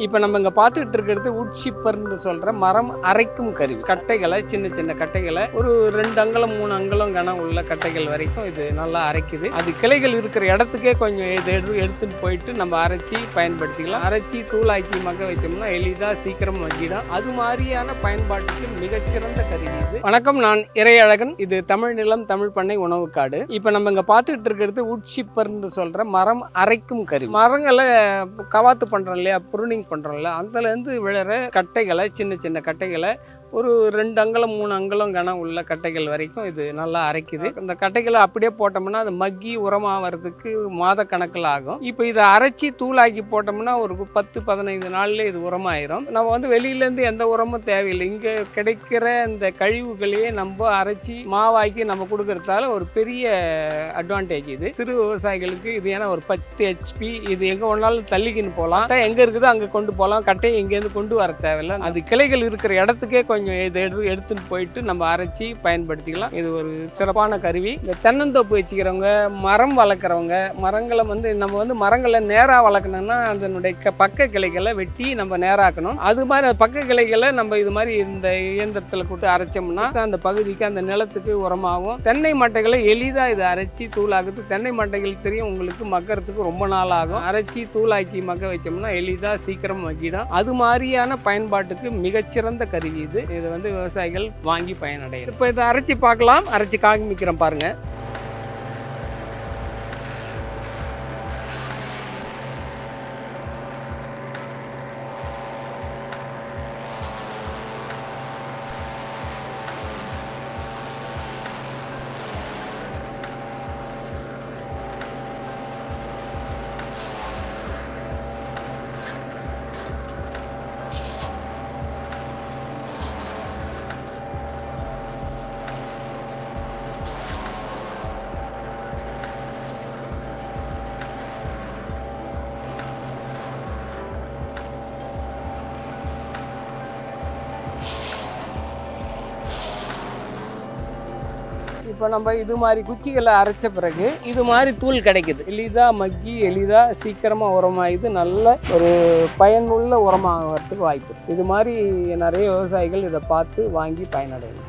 இப்போ நம்ம இங்கே பார்த்துக்கிட்டு இருக்கிறது உட் ஷிப்பர்னு சொல்கிற மரம் அரைக்கும் கருவி. கட்டைகளை சின்ன சின்ன கட்டைகளை ஒரு 2 அங்குலம் 3 அங்குலம் கனம் உள்ள கட்டைகள் வரைக்கும் இது நல்லா அரைக்குது. அது கிளைகள் இருக்கிற இடத்துக்கே கொஞ்சம் எடுத்துட்டு போயிட்டு நம்ம அரைச்சி பயன்படுத்திக்கலாம். அரைச்சி தூளாக்கி மக்க வச்சோம்னா எளிதாக சீக்கிரம் வங்கிடும். அது மாதிரியான பயன்பாட்டுக்கு மிகச்சிறந்த கருவி இது. வணக்கம், நான் இறையழகன். இது தமிழ் நிலம் தமிழ் பண்ணை உணவுக்காடு. இப்போ நம்ம இங்கே பார்த்துக்கிட்டு இருக்கிறது உட் ஷிப்பர்னு சொல்கிற மரம் அரைக்கும் கருவி. மரங்களை கவாத்து பண்ணுறோம் இல்லையா, ப்ரூனிங் பண்ணுறோம்ல, அதுலேருந்து விழுற கட்டைகளை சின்ன சின்ன கட்டைகளை ஒரு 2 அங்குலம் 3 அங்குலம் கனம் உள்ள கட்டைகள் வரைக்கும் இது நல்லா அரைக்குது. இந்த கட்டைகளை அப்படியே போட்டோம்னா அது மக்கி உரமாகிறதுக்கு மாத கணக்கில் ஆகும். இப்போ இதை அரைச்சி தூளாக்கி போட்டோம்னா ஒரு 10-15 நாள்ல இது உரமாயிரும். நம்ம வெளியிலேருந்து எந்த உரமும் தேவையில்லை. இங்கே கிடைக்கிற இந்த கழிவுகளையே நம்ம அரைச்சி மாவாக்கி நம்ம கொடுக்கறதால ஒரு பெரிய அட்வான்டேஜ் இது சிறு விவசாயிகளுக்கு. இது ஏன்னா ஒரு 10 HP இது எங்கே ஒன்றாலும் தள்ளிக்கின்னு போகலாம். எங்கே இருக்குதோ அங்கே கொண்டு போகலாம். கட்டையை இங்கேருந்து கொண்டு வர தேவையில்லை. அது கிளைகள் இருக்கிற இடத்துக்கே கொஞ்சம் எடுத்துட்டு போயிட்டு நம்ம அரைச்சி பயன்படுத்திக்கலாம். இது ஒரு சிறப்பான கருவி. இந்த தென்னந்தோப்பு வச்சுக்கிறவங்க, மரம் வளர்க்குறவங்க, மரங்களை நம்ம மரங்களை நேராக வளர்க்கணும்னா அதனுடைய பக்க கிளைகளை வெட்டி நம்ம நேராக்கணும். அது மாதிரி பக்க கிளைகளை நம்ம இது மாதிரி இந்த இயந்திரத்தில் கூட்டு அரைச்சோம்னா அந்த பகுதிக்கு அந்த நிலத்துக்கு உரமாகும். தென்னை மட்டைகளை எளிதாக இதை அரைச்சி தூளாக்குது. தென்னை மட்டைகள் தெரியும் உங்களுக்கு, மக்கறதுக்கு ரொம்ப நாள் ஆகும். அரைச்சி தூளாக்கி மக்க வச்சோம்னா எளிதாக சீக்கிரம் மக்கிடும். அது மாதிரியான பயன்பாட்டுக்கு மிகச்சிறந்த கருவி இது. இதை விவசாயிகள் வாங்கி பயனடையும். இப்போ இதை அரைச்சி பார்க்கலாம், அரைச்சி காமிக்கிறேன் பாருங்க. இப்போ நம்ம இது மாதிரி குச்சிகளை அரைச்ச பிறகு இது மாதிரி தூள் கிடைக்குது. எளிதாக மக்கி எளிதாக சீக்கிரமாக உரமாகிது. நல்ல ஒரு பயனுள்ள உரமாகிறதுக்கு வாய்ப்பு. இது மாதிரி நிறைய விவசாயிகள் இதை பார்த்து வாங்கி பயனடையும்.